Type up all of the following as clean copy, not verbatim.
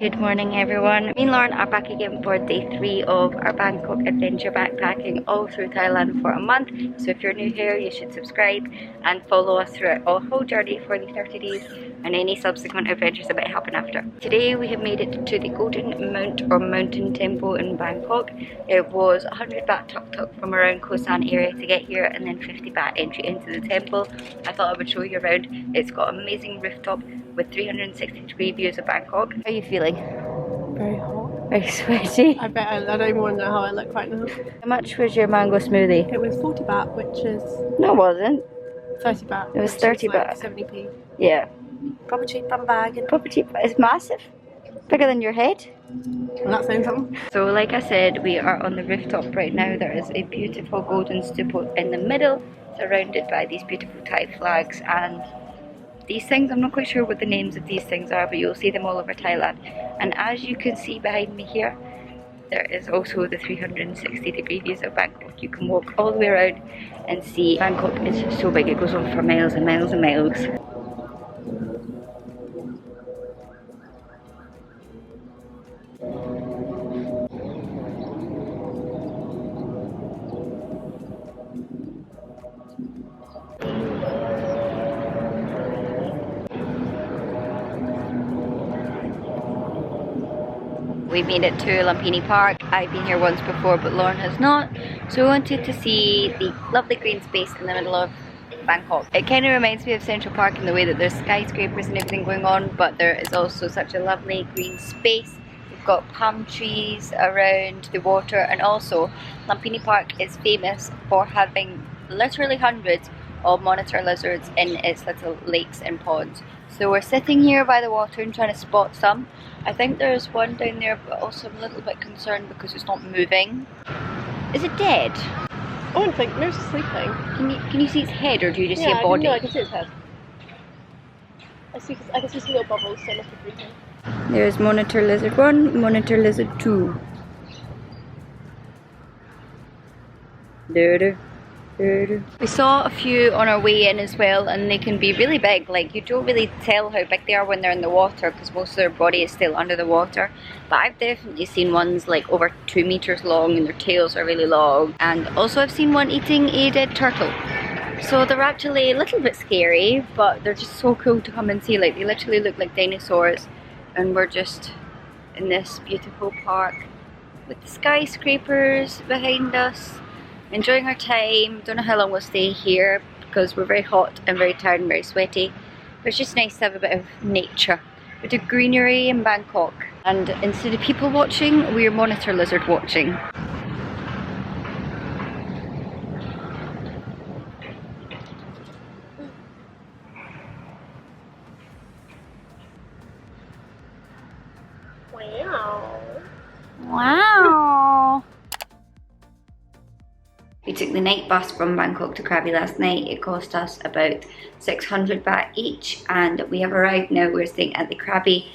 Good morning everyone. Me and Lauren are back again for day 3 of our Bangkok adventure backpacking all through Thailand for a month. So if you're new here, you should subscribe and follow us throughout our whole journey for the 30 days and any subsequent adventures that might happen after. Today we have made it to the Golden Mount or Mountain Temple in Bangkok. It was 100 baht tuk-tuk from around Koh San area to get here and then 50 baht entry into the temple. I thought I would show you around. It's got an amazing rooftop with 360-degree views of Bangkok. How are you feeling? Very hot. Very sweaty. I bet I don't even want to know how I look right now. How much was your mango smoothie? It was 40 baht, which is... No, it wasn't. 30 baht. It was 30 baht. Like 70p. Yeah. Proper cheap bum bag. Proper cheap. It's massive. Bigger than your head. I'm not saying something. So like I said, we are on the rooftop right now. There is a beautiful golden stupa in the middle, surrounded by these beautiful Thai flags and these things. I'm not quite sure what the names of these things are, but you'll see them all over Thailand. And as you can see behind me here, there is also the 360-degree views of Bangkok. You can walk all the way around and see. Bangkok is so big, it goes on for miles and miles and miles. We made it to Lumpini Park. I've been here once before, but Lauren has not. So we wanted to see the lovely green space in the middle of Bangkok. It kind of reminds me of Central Park in the way that there's skyscrapers and everything going on, but there is also such a lovely green space. We've got palm trees around the water, and also Lumpini Park is famous for having literally hundreds of monitor lizards in its little lakes and ponds. So we're sitting here by the water and trying to spot some. I think there's one down there, but also I'm a little bit concerned because it's not moving. Is it dead? I wouldn't think. Maybe it's sleeping. Can you see its head, or do you just see a body? No, I can see its head. I can see some little bubbles, so it must be breathing. There's monitor lizard 1, monitor lizard 2. There. We saw a few on our way in as well, and they can be really big. Like, you don't really tell how big they are when they're in the water because most of their body is still under the water. But I've definitely seen ones like over 2 meters long and their tails are really long. And also I've seen one eating a dead turtle. So they're actually a little bit scary, but they're just so cool to come and see. Like, they literally look like dinosaurs. And we're just in this beautiful park with the skyscrapers behind us, enjoying our time. Don't know how long we'll stay here because we're very hot and very tired and very sweaty. But it's just nice to have a bit of nature. Bit of greenery in Bangkok. And instead of people watching, we're monitor lizard watching. Wow! We took the night bus from Bangkok to Krabi last night. It cost us about 600 baht each, and we have arrived now. We're staying at the Krabi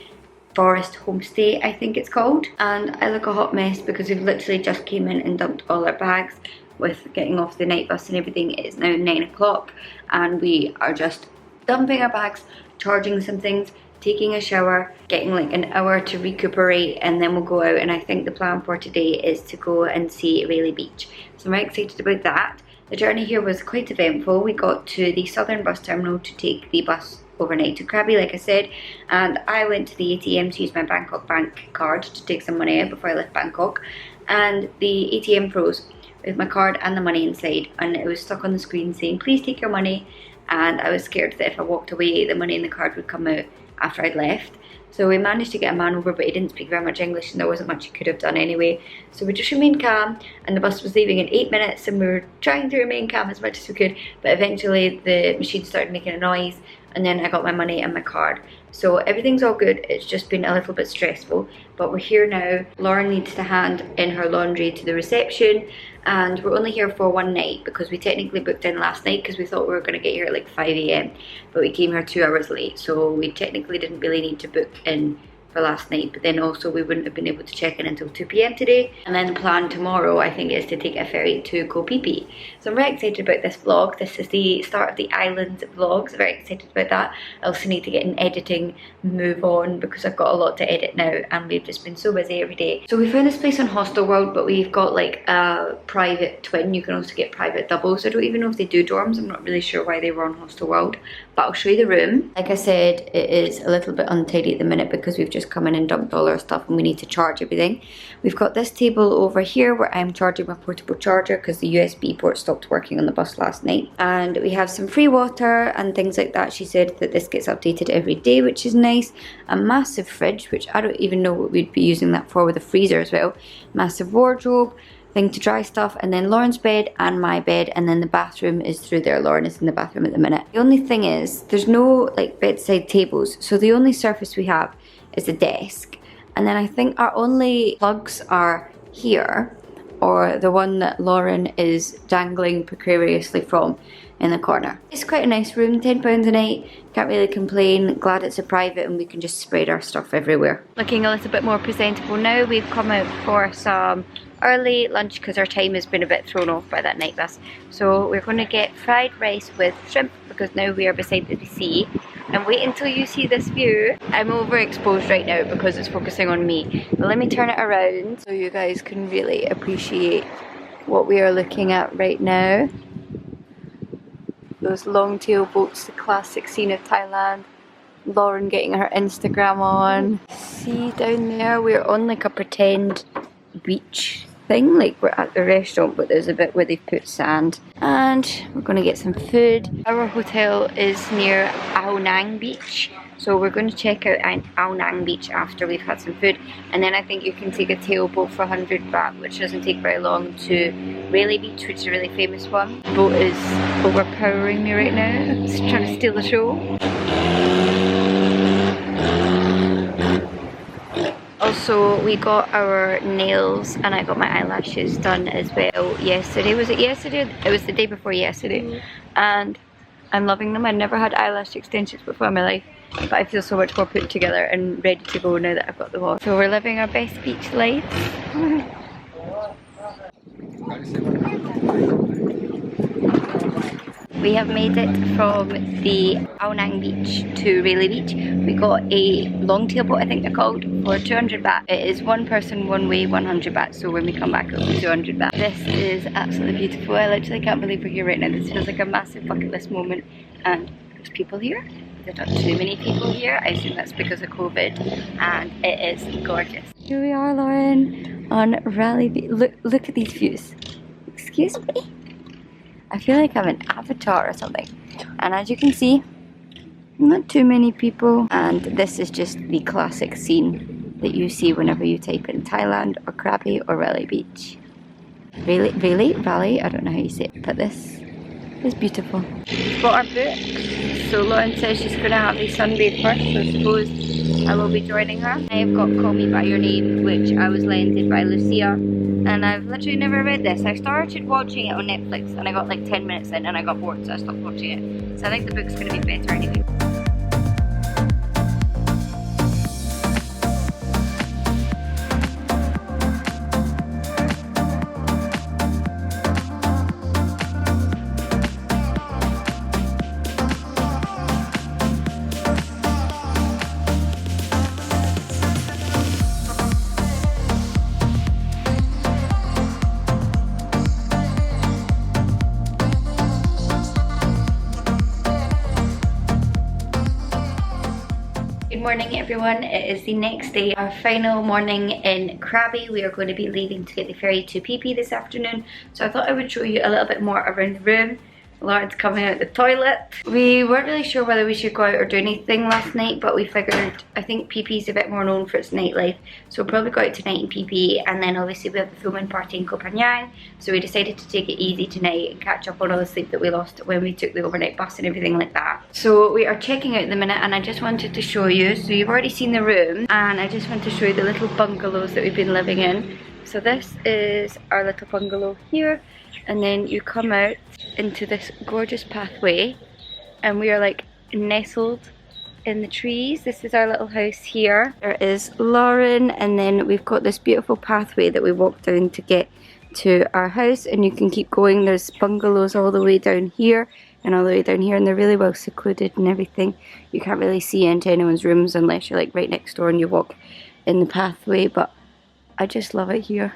Forest Homestay, I think it's called. And I look a hot mess because we've literally just came in and dumped all our bags with getting off the night bus and everything. It's now 9 o'clock and we are just dumping our bags, charging some things, taking a shower, getting like an hour to recuperate, and then we'll go out. And I think the plan for today is to go and see Railay Beach. So I'm very excited about that. The journey here was quite eventful. We got to the southern bus terminal to take the bus overnight to Krabi, like I said, and I went to the ATM to use my Bangkok bank card to take some money out before I left Bangkok, and the ATM froze with my card and the money inside, and it was stuck on the screen saying please take your money, and I was scared that if I walked away the money in the card would come out after I'd left. So we managed to get a man over, but he didn't speak very much English and there wasn't much he could have done anyway. So we just remained calm, and the bus was leaving in 8 minutes and we were trying to remain calm as much as we could, but eventually the machine started making a noise and then I got my money and my card. So everything's all good. It's just been a little bit stressful, but we're here now. Lauren needs to hand in her laundry to the reception, and we're only here for one night because we technically booked in last night because we thought we were going to get here at like 5 AM, but we came here 2 hours late, so we technically didn't really need to book in for last night, but then also we wouldn't have been able to check in until 2 p.m. today. And then the plan tomorrow, I think, is to take a ferry to Koh Phi Phi. So I'm very excited about this vlog. This is the start of the islands vlogs. Very excited about that. I also need to get an editing move on because I've got a lot to edit now and we've just been so busy every day. So we found this place on Hostel World, but we've got like a private twin. You can also get private doubles. I don't even know if they do dorms. I'm not really sure why they were on Hostel World, but I'll show you the room. Like I said, it is a little bit untidy at the minute because we've just come in and dumped all our stuff and we need to charge everything. We've got this table over here where I'm charging my portable charger because the USB port stopped working on the bus last night. And we have some free water and things like that. She said that this gets updated every day, which is nice. A massive fridge, which I don't even know what we'd be using that for, with a freezer as well. Massive wardrobe, thing to dry stuff, and then Lauren's bed and my bed, and then the bathroom is through there. Lauren is in the bathroom at the minute. The only thing is there's no like bedside tables, so the only surface we have is a desk, and then I think our only plugs are here, or the one that Lauren is dangling precariously from in the corner. It's quite a nice room, £10 a night, can't really complain. Glad it's a private and we can just spread our stuff everywhere. Looking a little bit more presentable now. We've come out for some early lunch because our time has been a bit thrown off by that night bus. So we're going to get fried rice with shrimp because now we are beside the sea. And wait until you see this view. I'm overexposed right now because it's focusing on me. But let me turn it around so you guys can really appreciate what we are looking at right now. Those long tail boats, the classic scene of Thailand. Lauren getting her Instagram on. See down there, we're on like a pretend beach thing, like we're at the restaurant, but there's a bit where they've put sand. And we're going to get some food. Our hotel is near Ao Nang Beach, so we're going to check out Ao Nang Beach after we've had some food, and then I think you can take a tailboat for 100 baht, which doesn't take very long, to Railay Beach, which is a really famous one. The boat is overpowering me right now. It's trying to steal the show. Also, we got our nails and I got my eyelashes done as well yesterday. Was it yesterday? It was the day before yesterday. And I'm loving them. I've never had eyelash extensions before in my life, but I feel so much more put together and ready to go now that I've got them on. So we're living our best beach life. We have made it from the Ao Nang Beach to Railay Beach. We got a long tail boat, I think they're called, for 200 baht. It is one person, one way, 100 baht. So when we come back, it'll be 200 baht. This is absolutely beautiful. I literally can't believe we're here right now. This feels like a massive bucket list moment. And there's people here. There's not too many people here. I assume that's because of COVID. And it is gorgeous. Here we are, Lauren, on Railay Beach. Look at these views. Excuse me? I feel like I'm an avatar or something. And as you can see, not too many people. And this is just the classic scene that you see whenever you type in Thailand or Krabi or Railay Beach. Railay? I don't know how you say it, but this is beautiful. We've got our books. So Lauren says she's going to have a sunbathe first, so I suppose I will be joining her. I have got Call Me By Your Name, which I was lended by Lucia. And I've literally never read this. I started watching it on Netflix and I got like 10 minutes in and I got bored, so I stopped watching it. So I think the book's going to be better anyway. Good morning everyone, it is the next day, our final morning in Krabi. We are going to be leaving to get the ferry to Phi Phi this afternoon, so I thought I would show you a little bit more around the room. Lauren's coming out the toilet. We weren't really sure whether we should go out or do anything last night, but we figured, I think Phi Phi's a bit more known for its nightlife, so we'll probably go out tonight in Phi Phi, and then obviously we have the filming party in Koh Phangan, so we decided to take it easy tonight and catch up on all the sleep that we lost when we took the overnight bus and everything like that. So we are checking out the minute, and I just wanted to show you, so you've already seen the room, and I just want to show you the little bungalows that we've been living in. So this is our little bungalow here, and then you come out into this gorgeous pathway, and we are like nestled in the trees. This is our little house here. There is Lauren, and then we've got this beautiful pathway that we walk down to get to our house, and you can keep going. There's bungalows all the way down here and all the way down here, and they're really well secluded and everything. You can't really see into anyone's rooms unless you're like right next door and you walk in the pathway, but I just love it here.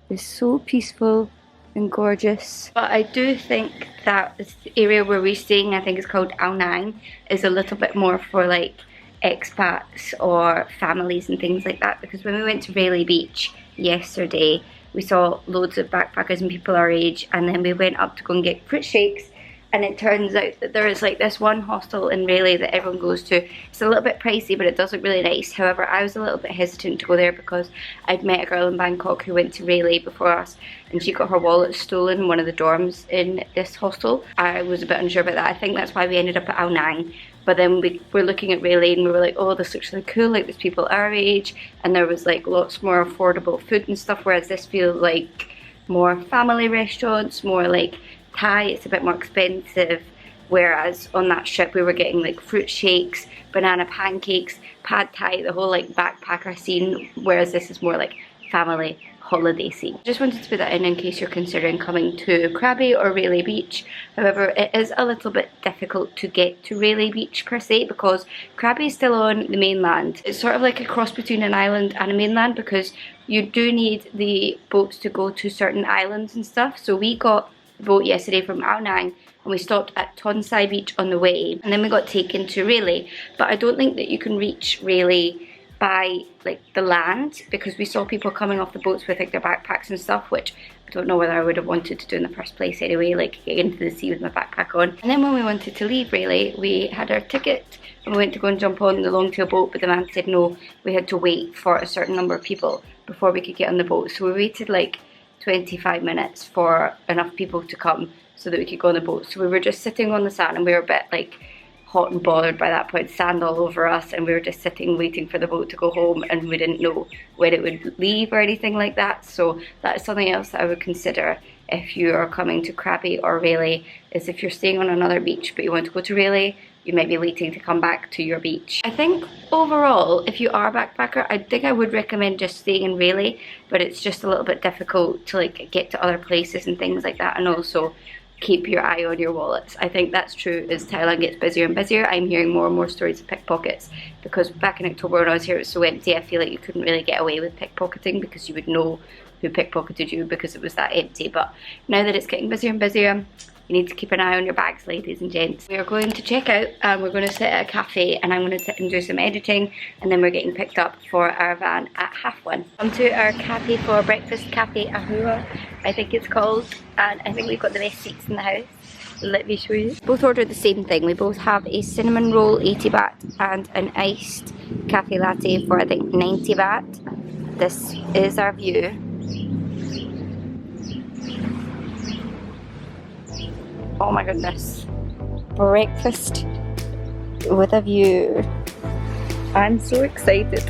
It's so peaceful and gorgeous. But I do think that this area where we're staying, I think it's called Ao Nang, is a little bit more for like expats or families and things like that, because when we went to Railay Beach yesterday, we saw loads of backpackers and people our age, and then we went up to go and get fruit shakes, and it turns out that there is like this one hostel in Railay that everyone goes to. It's a little bit pricey, but it does look really nice. However, I was a little bit hesitant to go there because I'd met a girl in Bangkok who went to Railay before us, and she got her wallet stolen in one of the dorms in this hostel. I was a bit unsure about that. I think that's why we ended up at Ao Nang. But then we were looking at Railay and we were like, oh, this looks really cool, like there's people our age, and there was like lots more affordable food and stuff, whereas this feels like more family restaurants, more like Thai. It's a bit more expensive, whereas on that trip we were getting like fruit shakes, banana pancakes, pad thai, the whole like backpacker scene, whereas this is more like family holiday scene. Just wanted to put that in case you're considering coming to Krabi or Railay Beach. However, it is a little bit difficult to get to Railay Beach per se, because Krabi is still on the mainland. It's sort of like a cross between an island and a mainland, because you do need the boats to go to certain islands and stuff. So we got the boat yesterday from Ao Nang, and we stopped at Tonsai Beach on the way, and then we got taken to Railay. But I don't think that you can reach Railay by like the land, because we saw people coming off the boats with like their backpacks and stuff, which I don't know whether I would have wanted to do in the first place anyway, like get into the sea with my backpack on. And then when we wanted to leave Railay, we had our ticket and we went to go and jump on the longtail boat, but the man said no, we had to wait for a certain number of people before we could get on the boat. So we waited like 25 minutes for enough people to come so that we could go on the boat. So we were just sitting on the sand, and we were a bit like hot and bothered by that point, sand all over us, and we were just sitting waiting for the boat to go home, and we didn't know when it would leave or anything like that. So that is something else that I would consider if you are coming to Krabi or Railay, is if you're staying on another beach but you want to go to Railay, you might be waiting to come back to your beach. I think overall, if you are a backpacker, I think I would recommend just staying in Railay, but it's just a little bit difficult to like get to other places and things like that, and also keep your eye on your wallets. I think that's true as Thailand gets busier and busier. I'm hearing more and more stories of pickpockets, because back in October when I was here it was so empty, I feel like you couldn't really get away with pickpocketing because you would know who pickpocketed you because it was that empty. But now that it's getting busier and busier, you need to keep an eye on your bags, ladies and gents. We are going to check out and we're going to sit at a cafe, and I'm going to sit and do some editing, and then we're getting picked up for our van at 1:30. Come to our cafe for breakfast, Cafe Ahua, I think it's called, and I think we've got the best seats in the house. Let me show you. Both ordered the same thing. We both have a cinnamon roll, 80 baht, and an iced cafe latte for I think 90 baht. This is our view. Oh my goodness. Breakfast with a view. I'm so excited.